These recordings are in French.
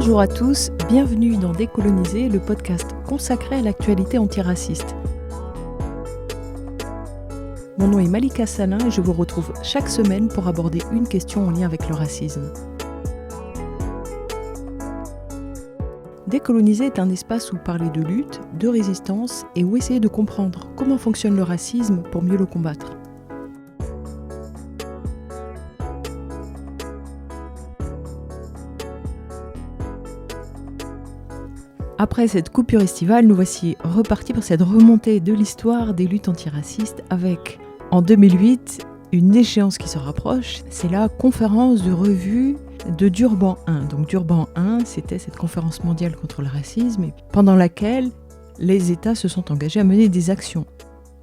Bonjour à tous, bienvenue dans Décoloniser, le podcast consacré à l'actualité antiraciste. Mon nom est Malika Salin et je vous retrouve chaque semaine pour aborder une question en lien avec le racisme. Décoloniser est un espace où parler de lutte, de résistance et où essayer de comprendre comment fonctionne le racisme pour mieux le combattre. Après cette coupure estivale, nous voici repartis pour cette remontée de l'histoire des luttes antiracistes avec, en 2008, une échéance qui se rapproche, c'est la conférence de revue de Durban 1. Donc Durban 1, c'était cette conférence mondiale contre le racisme, pendant laquelle les États se sont engagés à mener des actions.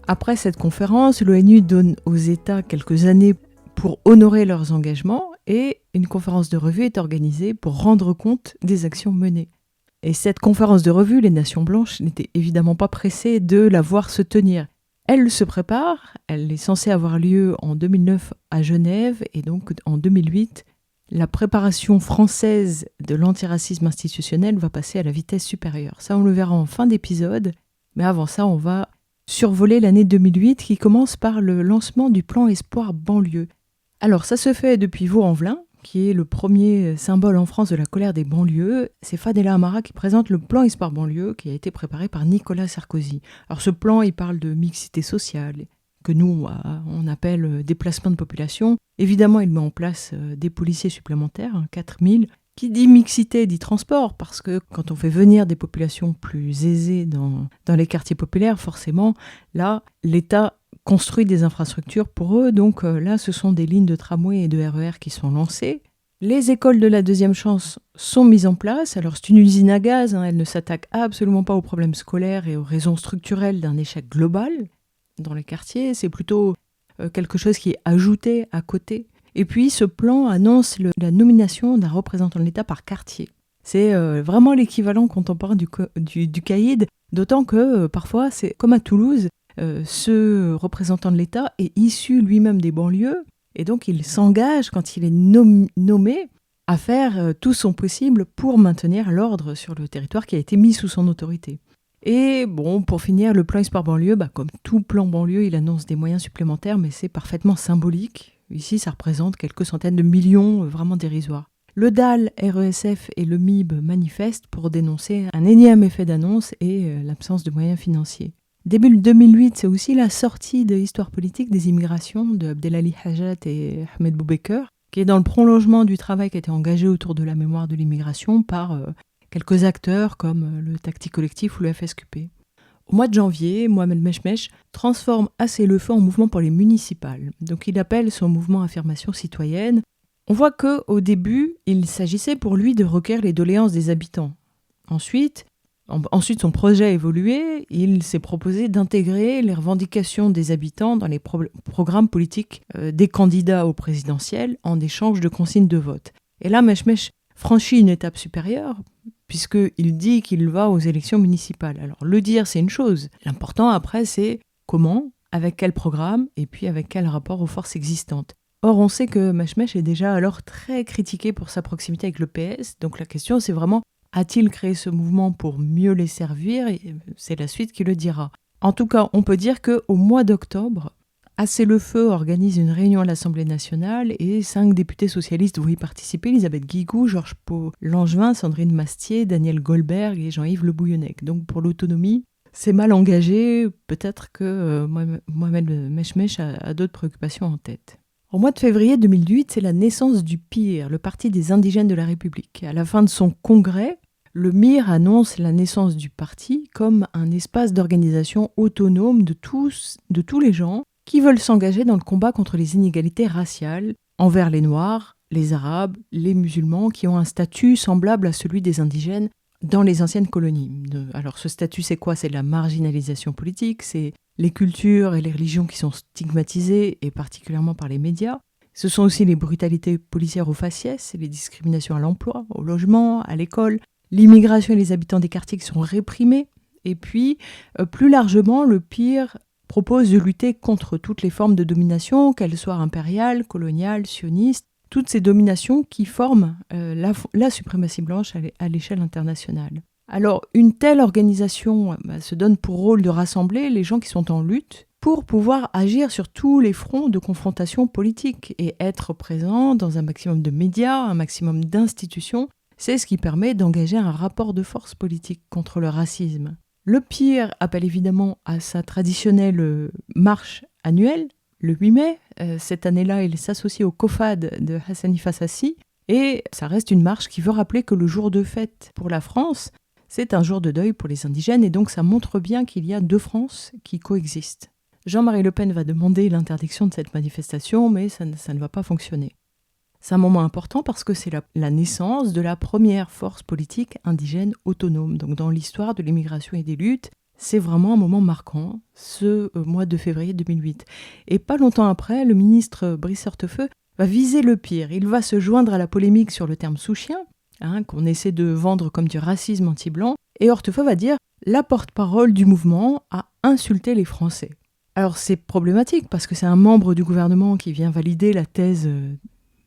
Après cette conférence, l'ONU donne aux États quelques années pour honorer leurs engagements et une conférence de revue est organisée pour rendre compte des actions menées. Et cette conférence de revue, les Nations Blanches n'étaient évidemment pas pressées de la voir se tenir. Elle se prépare, elle est censée avoir lieu en 2009 à Genève, et donc en 2008, la préparation française de l'antiracisme institutionnel va passer à la vitesse supérieure. Ça, on le verra en fin d'épisode, mais avant ça, on va survoler l'année 2008 qui commence par le lancement du plan Espoir banlieue. Alors, ça se fait depuis Vaux-en-Velin, qui est le premier symbole en France de la colère des banlieues. C'est Fadela Amara qui présente le plan Espoir banlieue qui a été préparé par Nicolas Sarkozy. Alors ce plan, il parle de mixité sociale, que nous, on appelle déplacement de population. Évidemment, il met en place des policiers supplémentaires, 4000. Qui dit mixité dit transport, parce que quand on fait venir des populations plus aisées dans les quartiers populaires, forcément, là, l'État construit des infrastructures pour eux. Donc là, ce sont des lignes de tramway et de RER qui sont lancées. Les écoles de la deuxième chance sont mises en place. Alors c'est une usine à gaz, elle ne s'attaque absolument pas aux problèmes scolaires et aux raisons structurelles d'un échec global dans les quartiers. C'est plutôt quelque chose qui est ajouté à côté. Et puis ce plan annonce la nomination d'un représentant de l'État par quartier. C'est vraiment l'équivalent contemporain du caïd, d'autant que parfois, c'est comme à Toulouse, ce représentant de l'État est issu lui-même des banlieues et donc il s'engage, quand il est nommé, à faire tout son possible pour maintenir l'ordre sur le territoire qui a été mis sous son autorité. Et bon, pour finir, le plan Espoir banlieue, comme tout plan banlieue, il annonce des moyens supplémentaires, mais c'est parfaitement symbolique. Ici, ça représente quelques centaines de millions vraiment dérisoires. Le DAL, RESF et le MIB manifestent pour dénoncer un énième effet d'annonce et l'absence de moyens financiers. Début 2008, c'est aussi la sortie de Histoire politique des immigrations de Abdelali Hajat et Ahmed Boubaker, qui est dans le prolongement du travail qui a été engagé autour de la mémoire de l'immigration par quelques acteurs comme le Tacti Collectif ou le FSQP. Au mois de janvier, Mohamed Mechmech transforme assez le feu en mouvement pour les municipales. Donc il appelle son mouvement Affirmation citoyenne. On voit qu'au début, il s'agissait pour lui de recueillir les doléances des habitants. Ensuite, son projet a évolué, il s'est proposé d'intégrer les revendications des habitants dans les programmes politiques des candidats au présidentiel en échange de consignes de vote. Et là, Mechmech franchit une étape supérieure, puisqu'il dit qu'il va aux élections municipales. Alors, le dire, c'est une chose. L'important, après, c'est comment, avec quel programme, et puis avec quel rapport aux forces existantes. Or, on sait que Mechmech est déjà alors très critiqué pour sa proximité avec le PS, donc la question, c'est vraiment: a-t-il créé ce mouvement pour mieux les servir ? Et c'est la suite qui le dira. En tout cas, on peut dire qu'au mois d'octobre, Assez le Feu organise une réunion à l'Assemblée nationale et 5 députés socialistes vont y participer: Elisabeth Guigou, Georges Pau-Langevin, Sandrine Mastier, Daniel Goldberg et Jean-Yves Le Bouillonnec. Donc pour l'autonomie, c'est mal engagé. Peut-être que Mohamed Mechmech a d'autres préoccupations en tête. Au mois de février 2008, c'est la naissance du PIR, le Parti des indigènes de la République. À la fin de son congrès, le MIR annonce la naissance du parti comme un espace d'organisation autonome de tous les gens qui veulent s'engager dans le combat contre les inégalités raciales envers les Noirs, les Arabes, les musulmans, qui ont un statut semblable à celui des indigènes dans les anciennes colonies. Alors ce statut, c'est quoi ? C'est la marginalisation politique, c'est les cultures et les religions qui sont stigmatisées, et particulièrement par les médias. Ce sont aussi les brutalités policières au faciès, les discriminations à l'emploi, au logement, à l'école, l'immigration et les habitants des quartiers qui sont réprimés. Et puis, plus largement, le PIR propose de lutter contre toutes les formes de domination, qu'elles soient impériales, coloniales, sionistes. toutes ces dominations qui forment la suprématie blanche à l'échelle internationale. Alors, une telle organisation se donne pour rôle de rassembler les gens qui sont en lutte pour pouvoir agir sur tous les fronts de confrontation politique et être présent dans un maximum de médias, un maximum d'institutions. C'est ce qui permet d'engager un rapport de force politique contre le racisme. Le PIR appelle évidemment à sa traditionnelle marche annuelle, le 8 mai. Cette année-là, il s'associe au COFAD de Hassani Fassassi. Et ça reste une marche qui veut rappeler que le jour de fête pour la France, c'est un jour de deuil pour les indigènes. Et donc ça montre bien qu'il y a deux France qui coexistent. Jean-Marie Le Pen va demander l'interdiction de cette manifestation, mais ça ne va pas fonctionner. C'est un moment important parce que c'est la naissance de la première force politique indigène autonome. Donc dans l'histoire de l'immigration et des luttes, c'est vraiment un moment marquant, ce mois de février 2008. Et pas longtemps après, le ministre Brice Hortefeux va viser le pire. Il va se joindre à la polémique sur le terme sous-chien, qu'on essaie de vendre comme du racisme anti-blanc. Et Hortefeux va dire « La porte-parole du mouvement a insulté les Français ». Alors c'est problématique parce que c'est un membre du gouvernement qui vient valider la thèse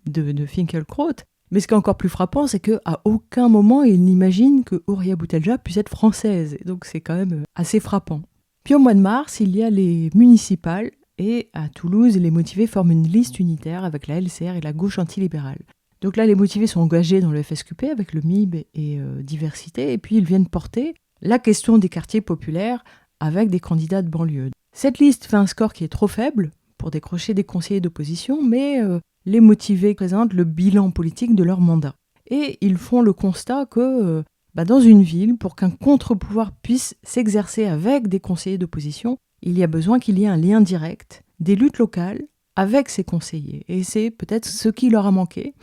de Finkielkraut. Mais ce qui est encore plus frappant, c'est qu'à aucun moment il n'imagine que Houria Boutelja puisse être française. Et donc c'est quand même assez frappant. Puis au mois de mars, il y a les municipales. Et à Toulouse, les motivés forment une liste unitaire avec la LCR et la gauche antilibérale. Donc là, les motivés sont engagés dans le FSQP avec le MIB et Diversité. Et puis ils viennent porter la question des quartiers populaires avec des candidats de banlieue. Cette liste fait un score qui est trop faible pour décrocher des conseillers d'opposition, mais les motivés présentent le bilan politique de leur mandat. Et ils font le constat que dans une ville, pour qu'un contre-pouvoir puisse s'exercer avec des conseillers d'opposition, il y a besoin qu'il y ait un lien direct des luttes locales avec ces conseillers. Et c'est peut-être ce qui leur a manqué,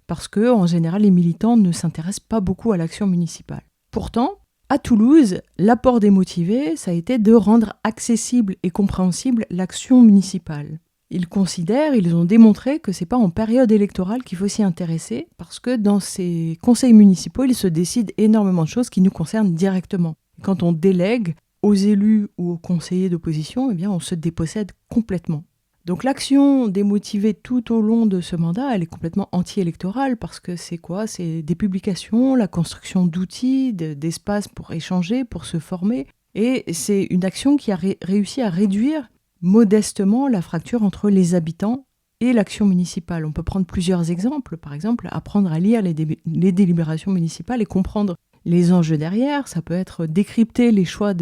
parce que en général, les militants ne s'intéressent pas beaucoup à l'action municipale. Pourtant, à Toulouse, l'apport des motivés, ça a été de rendre accessible et compréhensible l'action municipale. Ils ont démontré que c'est pas en période électorale qu'il faut s'y intéresser, parce que dans ces conseils municipaux, il se décide énormément de choses qui nous concernent directement. Quand on délègue aux élus ou aux conseillers d'opposition, on se dépossède complètement. Donc l'action des motivés tout au long de ce mandat, elle est complètement anti-électorale, parce que c'est quoi ? C'est des publications, la construction d'outils, d'espaces pour échanger, pour se former. Et c'est une action qui a réussi à réduire modestement la fracture entre les habitants et l'action municipale. On peut prendre plusieurs exemples. Par exemple, apprendre à lire les délibérations municipales et comprendre les enjeux derrière. Ça peut être décrypter les choix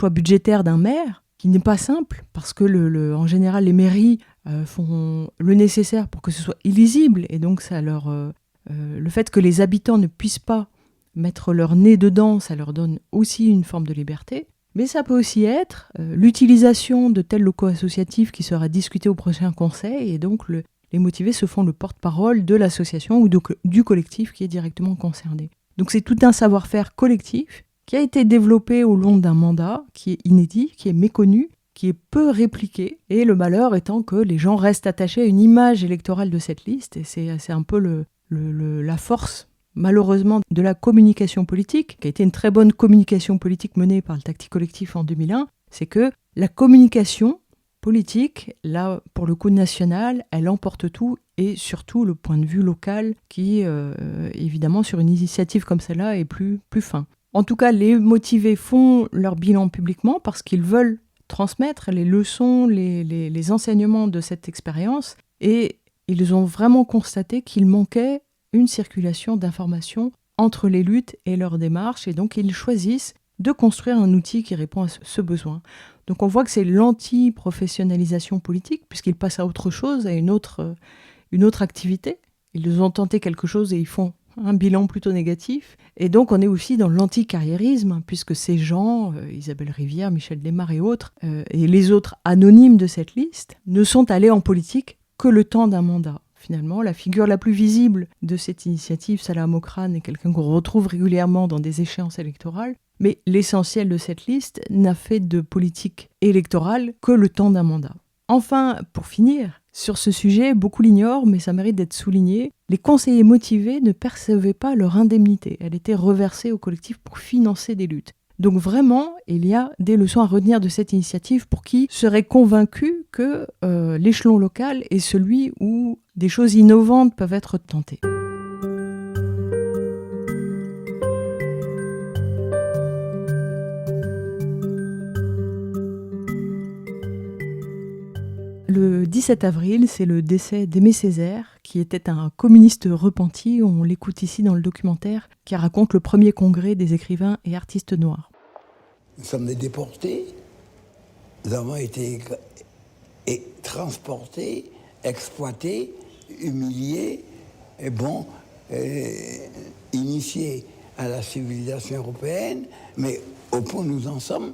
budgétaires d'un maire, qui n'est pas simple, parce que en général, les mairies font le nécessaire pour que ce soit illisible. Et donc, le fait que les habitants ne puissent pas mettre leur nez dedans, ça leur donne aussi une forme de liberté. Mais ça peut aussi être l'utilisation de tels locaux associatifs qui sera discuté au prochain conseil. Et donc, les motivés se font le porte-parole de l'association ou du collectif qui est directement concerné. Donc, c'est tout un savoir-faire collectif qui a été développé au long d'un mandat, qui est inédit, qui est méconnu, qui est peu répliqué. Et le malheur étant que les gens restent attachés à une image électorale de cette liste. Et c'est un peu la force, malheureusement, de la communication politique, qui a été une très bonne communication politique menée par le Tactique Collectif en 2001, c'est que la communication politique, là, pour le coup national, elle emporte tout, et surtout le point de vue local qui, évidemment, sur une initiative comme celle-là, est plus fin. En tout cas, les motivés font leur bilan publiquement parce qu'ils veulent transmettre les leçons, les enseignements de cette expérience, et ils ont vraiment constaté qu'il manquait une circulation d'informations entre les luttes et leurs démarches, et donc ils choisissent de construire un outil qui répond à ce besoin. Donc on voit que c'est l'anti-professionnalisation politique, puisqu'ils passent à autre chose, à une autre activité. Ils ont tenté quelque chose et ils font un bilan plutôt négatif. Et donc on est aussi dans l'anti-carriérisme, puisque ces gens, Isabelle Rivière, Michel Desmar et autres, et les autres anonymes de cette liste, ne sont allés en politique que le temps d'un mandat. Finalement, la figure la plus visible de cette initiative, Salah Mokrane, est quelqu'un qu'on retrouve régulièrement dans des échéances électorales, mais l'essentiel de cette liste n'a fait de politique électorale que le temps d'un mandat. Enfin, pour finir, sur ce sujet, beaucoup l'ignorent, mais ça mérite d'être souligné, les conseillers motivés ne percevaient pas leur indemnité. Elle était reversée au collectif pour financer des luttes. Donc vraiment, il y a des leçons à retenir de cette initiative pour qui serait convaincu que l'échelon local est celui où des choses innovantes peuvent être tentées. Le 17 avril, c'est le décès d'Aimé Césaire, qui était un communiste repenti. On l'écoute ici dans le documentaire qui raconte le premier congrès des écrivains et artistes noirs. Nous sommes des déportés. Nous avons été transportés, exploités, humiliés, initiés à la civilisation européenne. Mais au point où nous en sommes,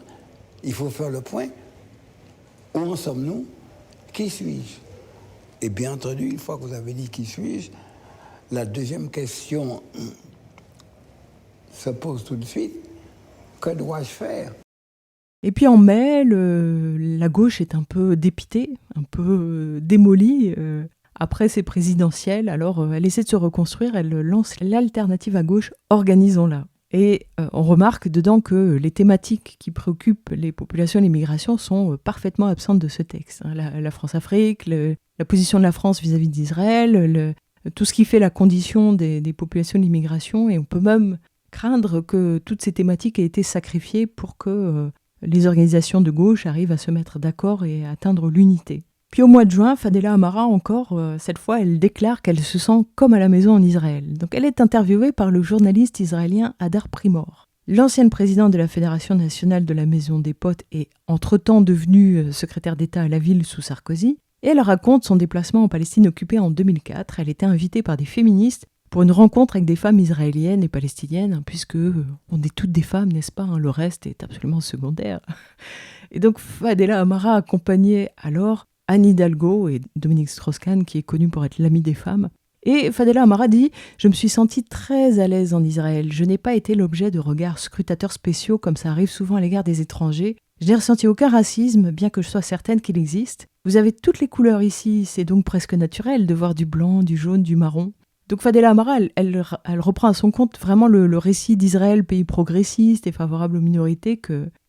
il faut faire le point. Où en sommes-nous ? Qui suis-je ? Et bien entendu, une fois que vous avez dit qui suis-je, la deuxième question se pose tout de suite. Que dois-je faire ? Et puis en mai, la gauche est un peu dépitée, un peu démolie. Après ces présidentielles, alors elle essaie de se reconstruire, elle lance l'alternative à gauche, organisons-la. Et on remarque dedans que les thématiques qui préoccupent les populations et les migrations sont parfaitement absentes de ce texte. La France-Afrique, la position de la France vis-à-vis d'Israël, tout ce qui fait la condition des populations de l'immigration. Et on peut même craindre que toutes ces thématiques aient été sacrifiées pour que les organisations de gauche arrivent à se mettre d'accord et à atteindre l'unité. Puis au mois de juin, Fadela Amara, encore, cette fois, elle déclare qu'elle se sent comme à la maison en Israël. Donc elle est interviewée par le journaliste israélien Hadar Primor. L'ancienne présidente de la Fédération nationale de la Maison des Potes est entre-temps devenue secrétaire d'État à la ville sous Sarkozy. Et elle raconte son déplacement en Palestine occupée en 2004. Elle était invitée par des féministes pour une rencontre avec des femmes israéliennes et palestiniennes, puisque on est toutes des femmes, n'est-ce pas ? Le reste est absolument secondaire. Et donc Fadela Amara accompagnait alors Anne Hidalgo et Dominique Strauss-Kahn, qui est connu pour être l'ami des femmes. Et Fadela Amara dit « Je me suis sentie très à l'aise en Israël. Je n'ai pas été l'objet de regards scrutateurs spéciaux comme ça arrive souvent à l'égard des étrangers. Je n'ai ressenti aucun racisme, bien que je sois certaine qu'il existe. Vous avez toutes les couleurs ici, c'est donc presque naturel de voir du blanc, du jaune, du marron. » Donc Fadela Amara, elle reprend à son compte vraiment le récit d'Israël, pays progressiste et favorable aux minorités,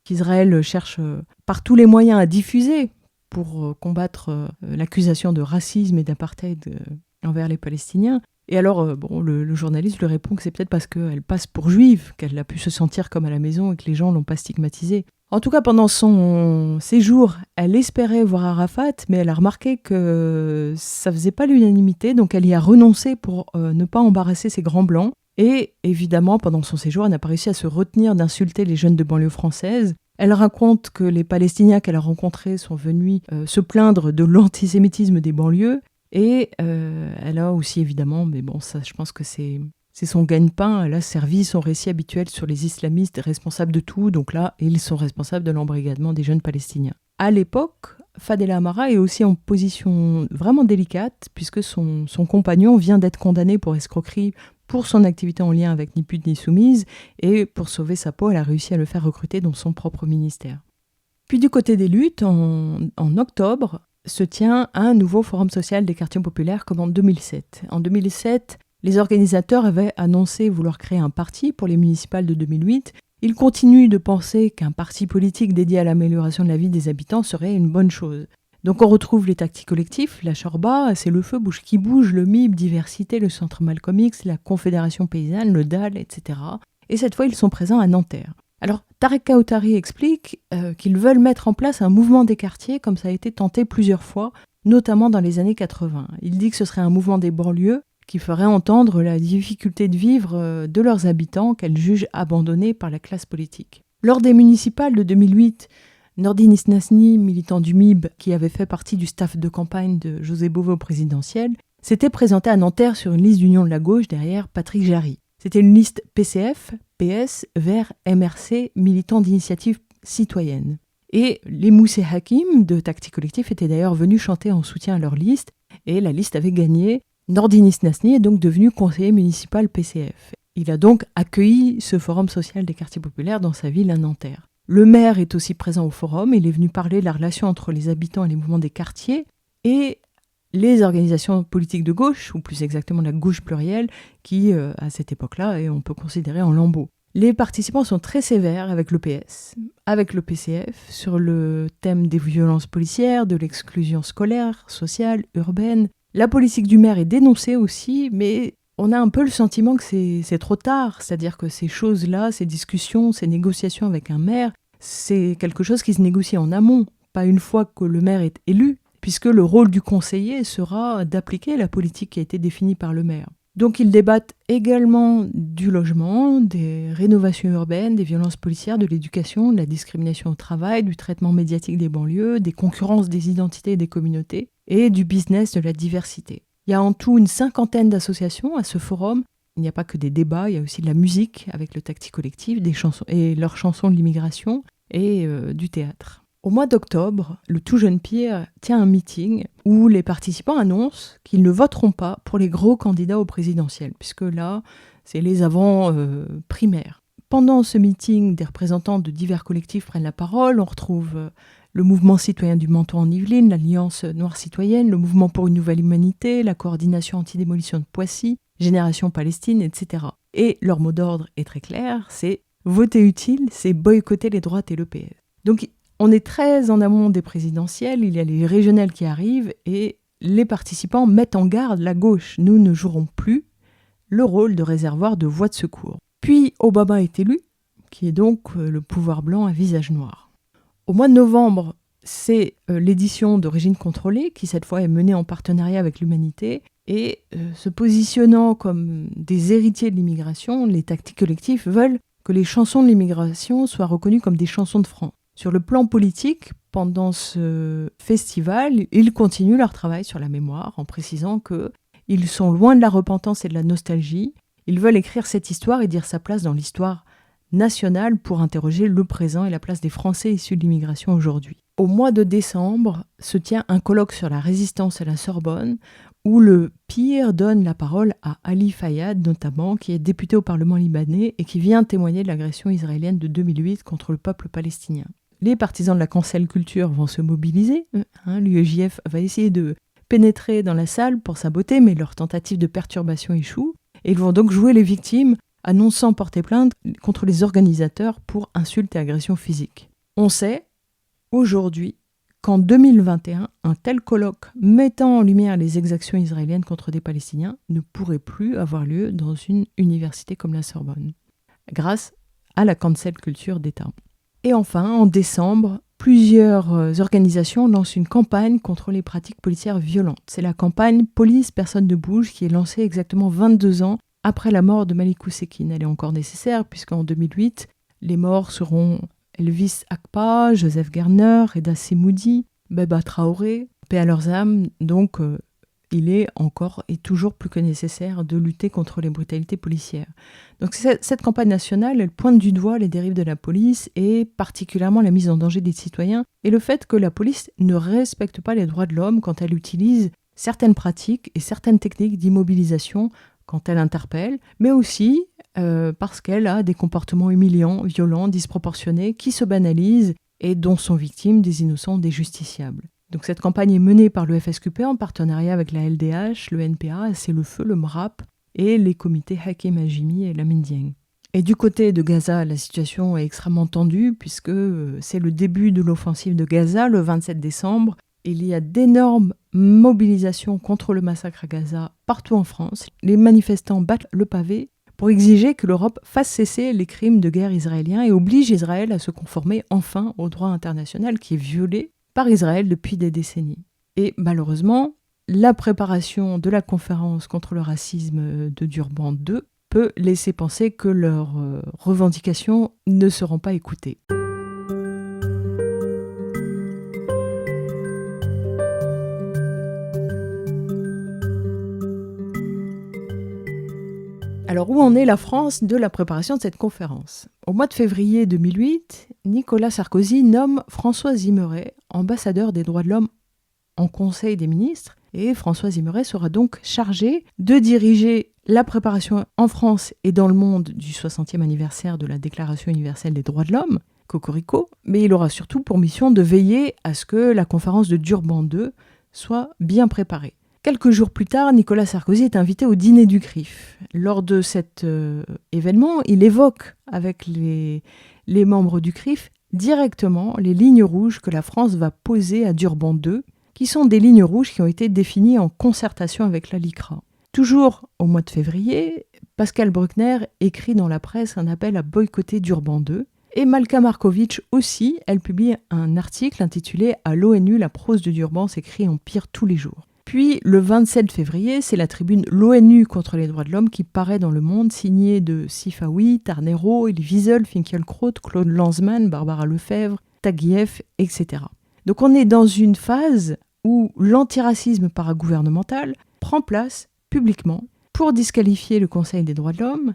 qu'Israël cherche par tous les moyens à diffuser pour combattre l'accusation de racisme et d'apartheid envers les Palestiniens. Et alors, le journaliste lui répond que c'est peut-être parce qu'elle passe pour juive, qu'elle a pu se sentir comme à la maison et que les gens ne l'ont pas stigmatisée. En tout cas, pendant son séjour, elle espérait voir Arafat, mais elle a remarqué que ça ne faisait pas l'unanimité, donc elle y a renoncé pour ne pas embarrasser ses grands blancs. Et évidemment, pendant son séjour, elle n'a pas réussi à se retenir d'insulter les jeunes de banlieue française. Elle raconte que les Palestiniens qu'elle a rencontrés sont venus se plaindre de l'antisémitisme des banlieues. Et elle a aussi évidemment, mais bon, ça je pense que c'est son gagne-pain, elle a servi son récit habituel sur les islamistes responsables de tout. Donc là, ils sont responsables de l'embrigadement des jeunes Palestiniens. À l'époque, Fadela Amara est aussi en position vraiment délicate, puisque son compagnon vient d'être condamné pour escroquerie pour son activité en lien avec Ni Pute Ni Soumise, et pour sauver sa peau, elle a réussi à le faire recruter dans son propre ministère. Puis du côté des luttes, en octobre, se tient un nouveau forum social des quartiers populaires comme en 2007. En 2007, les organisateurs avaient annoncé vouloir créer un parti pour les municipales de 2008. Ils continuent de penser qu'un parti politique dédié à l'amélioration de la vie des habitants serait une bonne chose. Donc on retrouve les tactiques collectifs, la Chorba, C'est le Feu Bouge qui bouge, le MIB, Diversité, le Centre Malcolm X, la Confédération Paysanne, le DAL, etc. Et cette fois, ils sont présents à Nanterre. Alors, Tarek Kaoutari explique qu'ils veulent mettre en place un mouvement des quartiers, comme ça a été tenté plusieurs fois, notamment dans les années 80. Il dit que ce serait un mouvement des banlieues qui ferait entendre la difficulté de vivre de leurs habitants qu'elles jugent abandonnés par la classe politique. Lors des municipales de 2008, Nordine Isnasni, militant du MIB, qui avait fait partie du staff de campagne de José Bové au présidentiel, s'était présenté à Nanterre sur une liste d'union de la gauche derrière Patrick Jarry. C'était une liste PCF, PS, Vert, MRC, militants d'initiative citoyenne. Et les Moussé Hakim de Tactique Collectif étaient d'ailleurs venus chanter en soutien à leur liste, et la liste avait gagné. Nordine Isnasni est donc devenu conseiller municipal PCF. Il a donc accueilli ce forum social des quartiers populaires dans sa ville à Nanterre. Le maire est aussi présent au forum, il est venu parler de la relation entre les habitants et les mouvements des quartiers, et les organisations politiques de gauche, ou plus exactement la gauche plurielle, qui, à cette époque-là, on peut considérer en lambeaux. Les participants sont très sévères avec l'EPS, avec le PCF, sur le thème des violences policières, de l'exclusion scolaire, sociale, urbaine. La politique du maire est dénoncée aussi, mais on a un peu le sentiment que c'est trop tard. C'est-à-dire que ces choses-là, ces discussions, ces négociations avec un maire, c'est quelque chose qui se négocie en amont, pas une fois que le maire est élu, puisque le rôle du conseiller sera d'appliquer la politique qui a été définie par le maire. Donc ils débattent également du logement, des rénovations urbaines, des violences policières, de l'éducation, de la discrimination au travail, du traitement médiatique des banlieues, des concurrences des identités et des communautés, et du business de la diversité. Il y a en tout une 50aine d'associations à ce forum. Il n'y a pas que des débats, il y a aussi de la musique avec le Tacti Collectif, des chansons et leurs chansons de l'immigration et du théâtre. Au mois d'octobre, le tout jeune Pierre tient un meeting où les participants annoncent qu'ils ne voteront pas pour les gros candidats au présidentiel, puisque là, c'est les avant-primaires. Pendant ce meeting, des représentants de divers collectifs prennent la parole. On retrouve le mouvement citoyen du Menton en Yvelines, l'Alliance Noire Citoyenne, le mouvement pour une nouvelle humanité, la coordination anti-démolition de Poissy, Génération Palestine, etc. Et leur mot d'ordre est très clair, c'est « voter utile, c'est boycotter les droites et le PS ». Donc, on est très en amont des présidentielles, il y a les régionales qui arrivent et les participants mettent en garde la gauche. Nous ne jouerons plus le rôle de réservoir de voies de secours. Puis Obama est élu, qui est donc le pouvoir blanc à visage noir. Au mois de novembre, c'est l'édition d'Origine contrôlée qui cette fois est menée en partenariat avec l'Humanité et se positionnant comme des héritiers de l'immigration, les Tacti Collectifs veulent que les chansons de l'immigration soient reconnues comme des chansons de France. Sur le plan politique, pendant ce festival, ils continuent leur travail sur la mémoire en précisant qu'ils sont loin de la repentance et de la nostalgie. Ils veulent écrire cette histoire et dire sa place dans l'histoire nationale pour interroger le présent et la place des Français issus de l'immigration aujourd'hui. Au mois de décembre se tient un colloque sur la résistance à la Sorbonne où le Pire donne la parole à Ali Fayad notamment, qui est député au Parlement libanais et qui vient témoigner de l'agression israélienne de 2008 contre le peuple palestinien. Les partisans de la cancel culture vont se mobiliser. L'UEJF va essayer de pénétrer dans la salle pour saboter, mais leur tentative de perturbation échoue. Et ils vont donc jouer les victimes, annonçant porter plainte contre les organisateurs pour insultes et agressions physiques. On sait, aujourd'hui, qu'en 2021, un tel colloque mettant en lumière les exactions israéliennes contre des Palestiniens ne pourrait plus avoir lieu dans une université comme la Sorbonne, grâce à la cancel culture d'État. Et enfin, en décembre, plusieurs organisations lancent une campagne contre les pratiques policières violentes. C'est la campagne « Police, personne ne bouge » qui est lancée exactement 22 ans après la mort de Malik Oussekine. Elle est encore nécessaire puisqu'en 2008, les morts seront Elvis Akpa, Joseph Garner, Reda Semoudi, Beba Traoré, paix à leurs âmes. Donc, il est encore et toujours plus que nécessaire de lutter contre les brutalités policières. Donc cette campagne nationale, elle pointe du doigt les dérives de la police et particulièrement la mise en danger des citoyens et le fait que la police ne respecte pas les droits de l'homme quand elle utilise certaines pratiques et certaines techniques d'immobilisation quand elle interpelle, mais aussi parce qu'elle a des comportements humiliants, violents, disproportionnés, qui se banalisent et dont sont victimes des innocents, des justiciables. Donc cette campagne est menée par le FSQP en partenariat avec la LDH, le NPA, C'est le Feu, le MRAP et les comités Hakim Hajimi et Lamine Dieng. Et du côté de Gaza, la situation est extrêmement tendue puisque c'est le début de l'offensive de Gaza le 27 décembre. Il y a d'énormes mobilisations contre le massacre à Gaza partout en France. Les manifestants battent le pavé pour exiger que l'Europe fasse cesser les crimes de guerre israéliens et oblige Israël à se conformer enfin au droit international qui est violé par Israël depuis des décennies. Et malheureusement, la préparation de la conférence contre le racisme de Durban II peut laisser penser que leurs revendications ne seront pas écoutées. Alors où en est la France de la préparation de cette conférence ? Au mois de février 2008, Nicolas Sarkozy nomme François Zimmerey ambassadeur des droits de l'homme en Conseil des ministres et François Zimmerey sera donc chargé de diriger la préparation en France et dans le monde du 60e anniversaire de la Déclaration universelle des droits de l'homme, Cocorico, mais il aura surtout pour mission de veiller à ce que la conférence de Durban II soit bien préparée. Quelques jours plus tard, Nicolas Sarkozy est invité au dîner du CRIF. Lors de cet événement, il évoque avec les membres du CRIF directement les lignes rouges que la France va poser à Durban II, qui sont des lignes rouges qui ont été définies en concertation avec la LICRA. Toujours au mois de février, Pascal Bruckner écrit dans la presse un appel à boycotter Durban II. Et Malka Markovic aussi, elle publie un article intitulé « À l'ONU, la prose de Durban s'écrit en pire tous les jours ». Puis, le 27 février, c'est la tribune L'ONU contre les droits de l'homme qui paraît dans Le Monde, signée de Sifawi, Tarnero, Elie Wiesel, Finkielkraut, Claude Lanzmann, Barbara Lefebvre, Taguieff, etc. Donc on est dans une phase où l'antiracisme paragouvernemental prend place publiquement pour disqualifier le Conseil des droits de l'homme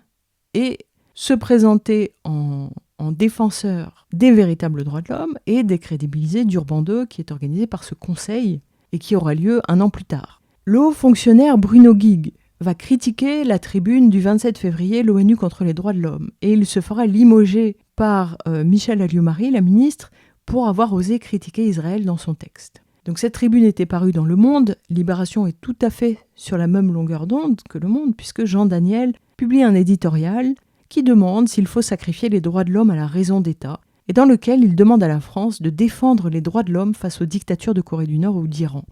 et se présenter en défenseur des véritables droits de l'homme et décrédibiliser Durban II qui est organisé par ce Conseil et qui aura lieu un an plus tard. Le haut fonctionnaire Bruno Guigues va critiquer la tribune du 27 février, l'ONU contre les droits de l'homme, et il se fera limoger par Michel Alliot-Marie, la ministre, pour avoir osé critiquer Israël dans son texte. Donc cette tribune était parue dans Le Monde. Libération est tout à fait sur la même longueur d'onde que Le Monde, puisque Jean Daniel publie un éditorial qui demande s'il faut sacrifier les droits de l'homme à la raison d'État, et dans lequel il demande à la France de défendre les droits de l'homme face aux dictatures de Corée du Nord ou d'Iran.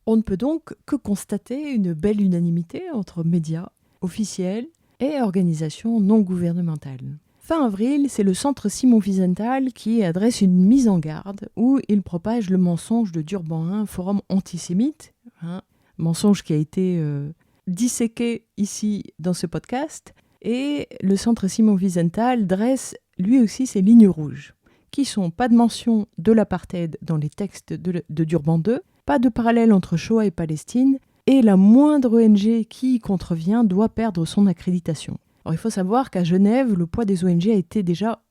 On ne peut donc que constater une belle unanimité entre médias officiels et organisations non gouvernementales. Fin avril, c'est le centre Simon Wiesenthal qui adresse une mise en garde où il propage le mensonge de Durban 1, forum antisémite, mensonge qui a été disséqué ici dans ce podcast. Et le centre Simon Wiesenthal dresse lui aussi ses lignes rouges, qui sont pas de mention de l'apartheid dans les textes de Durban II, pas de parallèle entre Shoah et Palestine, et la moindre ONG qui y contrevient doit perdre son accréditation. Alors, il faut savoir qu'à Genève, le poids des ONG a été déjà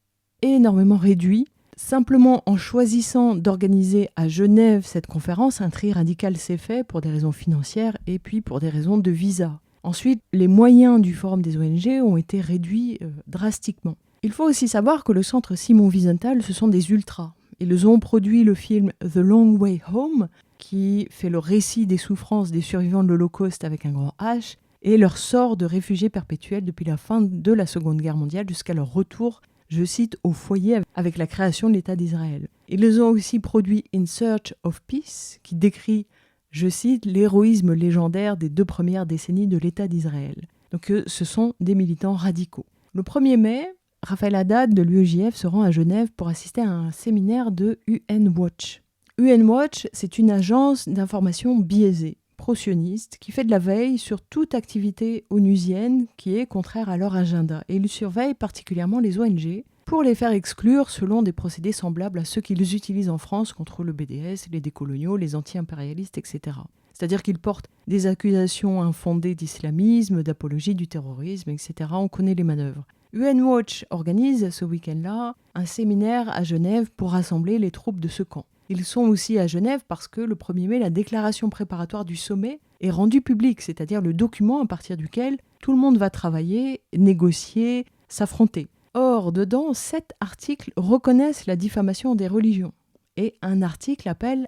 énormément réduit. Simplement en choisissant d'organiser à Genève cette conférence, un tri radical s'est fait pour des raisons financières et puis pour des raisons de visa. Ensuite, les moyens du Forum des ONG ont été réduits drastiquement. Il faut aussi savoir que le centre Simon Wiesenthal, ce sont des ultras. Ils ont produit le film The Long Way Home, qui fait le récit des souffrances des survivants de l'Holocauste avec un grand H, et leur sort de réfugiés perpétuels depuis la fin de la Seconde Guerre mondiale jusqu'à leur retour, je cite, au foyer avec la création de l'État d'Israël. Ils ont aussi produit In Search of Peace, qui décrit, je cite, l'héroïsme légendaire des 2 premières décennies de l'État d'Israël. Donc ce sont des militants radicaux. Le 1er mai, Raphaël Haddad de l'UEJF se rend à Genève pour assister à un séminaire de UN Watch. UN Watch, c'est une agence d'information biaisée, pro-sioniste, qui fait de la veille sur toute activité onusienne qui est contraire à leur agenda. Et ils surveillent particulièrement les ONG pour les faire exclure selon des procédés semblables à ceux qu'ils utilisent en France contre le BDS, les décoloniaux, les anti-impérialistes, etc. C'est-à-dire qu'ils portent des accusations infondées d'islamisme, d'apologie du terrorisme, etc. On connaît les manœuvres. UN Watch organise ce week-end-là un séminaire à Genève pour rassembler les troupes de ce camp. Ils sont aussi à Genève parce que le 1er mai, la déclaration préparatoire du sommet est rendue publique, c'est-à-dire le document à partir duquel tout le monde va travailler, négocier, s'affronter. Or, dedans, 7 articles reconnaissent la diffamation des religions. Et un article appelle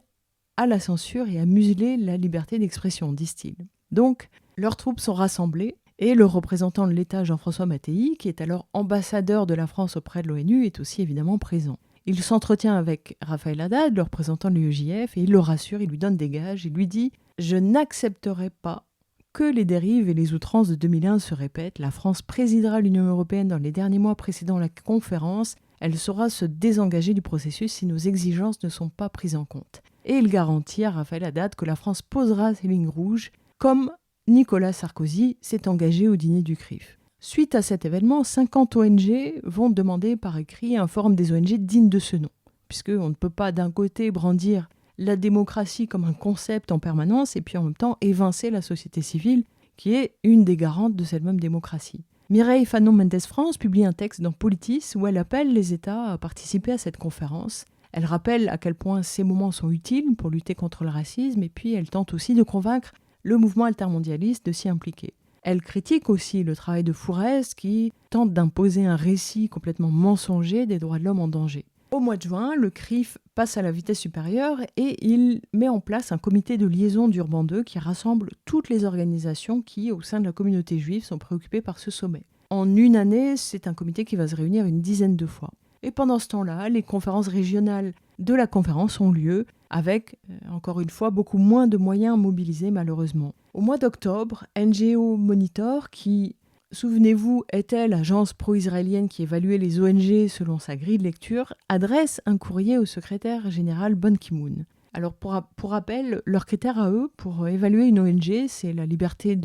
à la censure et à museler la liberté d'expression, disent-ils. Donc, leurs troupes sont rassemblées et le représentant de l'État, Jean-François Mattei, qui est alors ambassadeur de la France auprès de l'ONU, est aussi évidemment présent. Il s'entretient avec Raphaël Haddad, le représentant de l'UEJF, et il le rassure, il lui donne des gages, il lui dit « Je n'accepterai pas que les dérives et les outrances de 2001 se répètent. La France présidera l'Union européenne dans les derniers mois précédant la conférence. Elle saura se désengager du processus si nos exigences ne sont pas prises en compte. » Et il garantit à Raphaël Haddad que la France posera ses lignes rouges, comme Nicolas Sarkozy s'est engagé au dîner du CRIF. Suite à cet événement, 50 ONG vont demander par écrit un forum des ONG digne de ce nom, puisqu'on ne peut pas d'un côté brandir la démocratie comme un concept en permanence et puis en même temps évincer la société civile qui est une des garantes de cette même démocratie. Mireille Fanon-Mendes France publie un texte dans Politis où elle appelle les États à participer à cette conférence. Elle rappelle à quel point ces moments sont utiles pour lutter contre le racisme et puis elle tente aussi de convaincre le mouvement altermondialiste de s'y impliquer. Elle critique aussi le travail de Fourès qui tente d'imposer un récit complètement mensonger des droits de l'homme en danger. Au mois de juin, le CRIF passe à la vitesse supérieure et il met en place un comité de liaison d'Urban II qui rassemble toutes les organisations qui, au sein de la communauté juive, sont préoccupées par ce sommet. En une année, c'est un comité qui va se réunir une dizaine de fois. Et pendant ce temps-là, les conférences régionales de la conférence ont lieu avec, encore une fois, beaucoup moins de moyens mobilisés malheureusement. Au mois d'octobre, NGO Monitor, qui, souvenez-vous, était l'agence pro-israélienne qui évaluait les ONG selon sa grille de lecture, adresse un courrier au secrétaire général Ban Ki-moon. Alors pour rappel, leurs critères à eux pour évaluer une ONG, c'est la liberté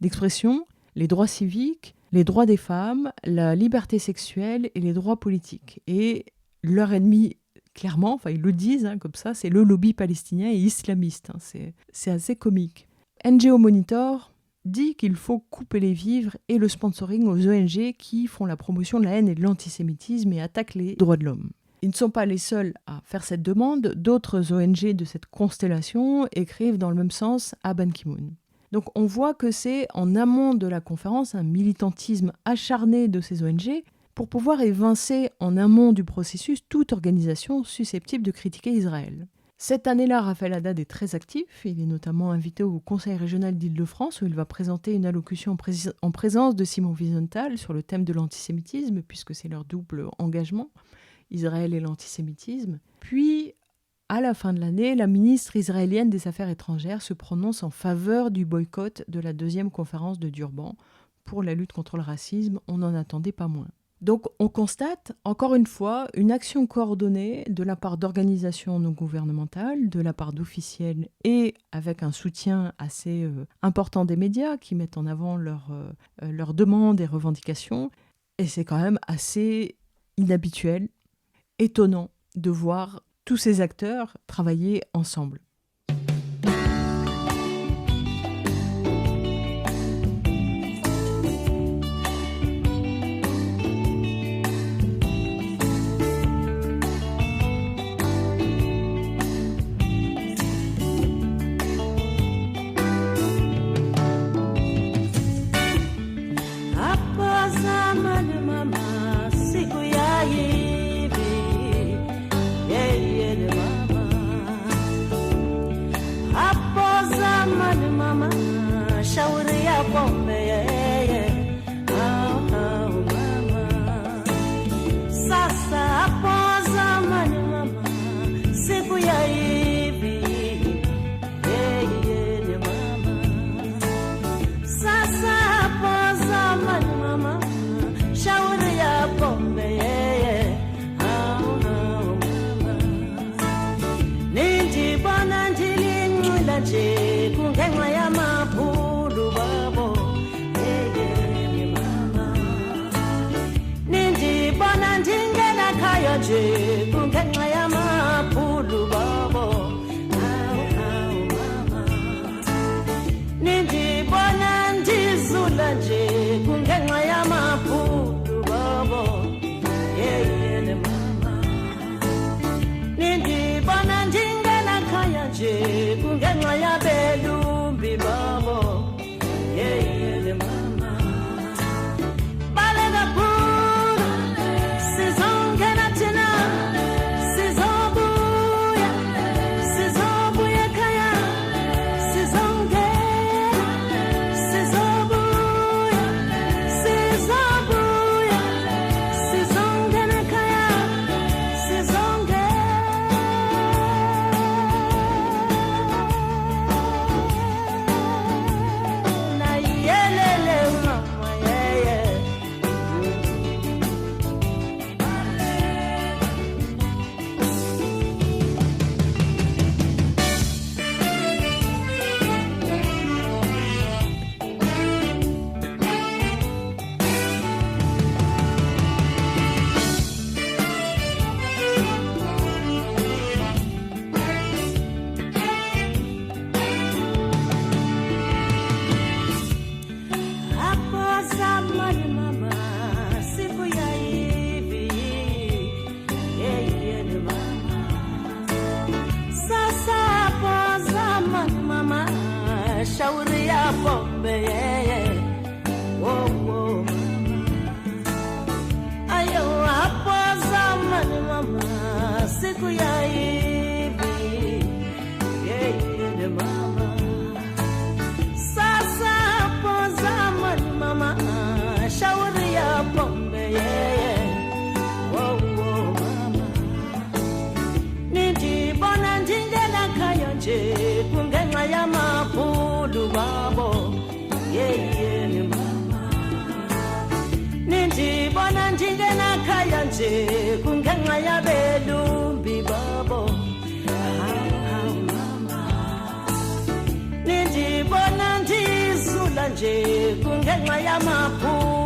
d'expression, les droits civiques, les droits des femmes, la liberté sexuelle et les droits politiques. Et leur ennemi, clairement, enfin ils le disent comme ça, c'est le lobby palestinien et islamiste. C'est assez comique. NGO Monitor dit qu'il faut couper les vivres et le sponsoring aux ONG qui font la promotion de la haine et de l'antisémitisme et attaquent les droits de l'homme. Ils ne sont pas les seuls à faire cette demande. D'autres ONG de cette constellation écrivent dans le même sens à Ban Ki-moon. Donc on voit que c'est en amont de la conférence un militantisme acharné de ces ONG pour pouvoir évincer en amont du processus toute organisation susceptible de critiquer Israël. Cette année-là, Raphaël Haddad est très actif. Il est notamment invité au Conseil régional d'Île-de-France où il va présenter une allocution en présence de Simon Wiesenthal sur le thème de l'antisémitisme, puisque c'est leur double engagement, Israël et l'antisémitisme. Puis, à la fin de l'année, la ministre israélienne des Affaires étrangères se prononce en faveur du boycott de la 2e conférence de Durban pour la lutte contre le racisme. On n'en attendait pas moins. Donc on constate, encore une fois, une action coordonnée de la part d'organisations non gouvernementales, de la part d'officiels et avec un soutien assez important des médias qui mettent en avant leurs demandes et revendications. Et c'est quand même assez inhabituel, étonnant de voir tous ces acteurs travailler ensemble. Siku ya yamabhulu babo yeyeni mama nindibona ndingena khaya nje kungenxa yabelumbi babo nindibona ndizula nje kungenxa yamabhulu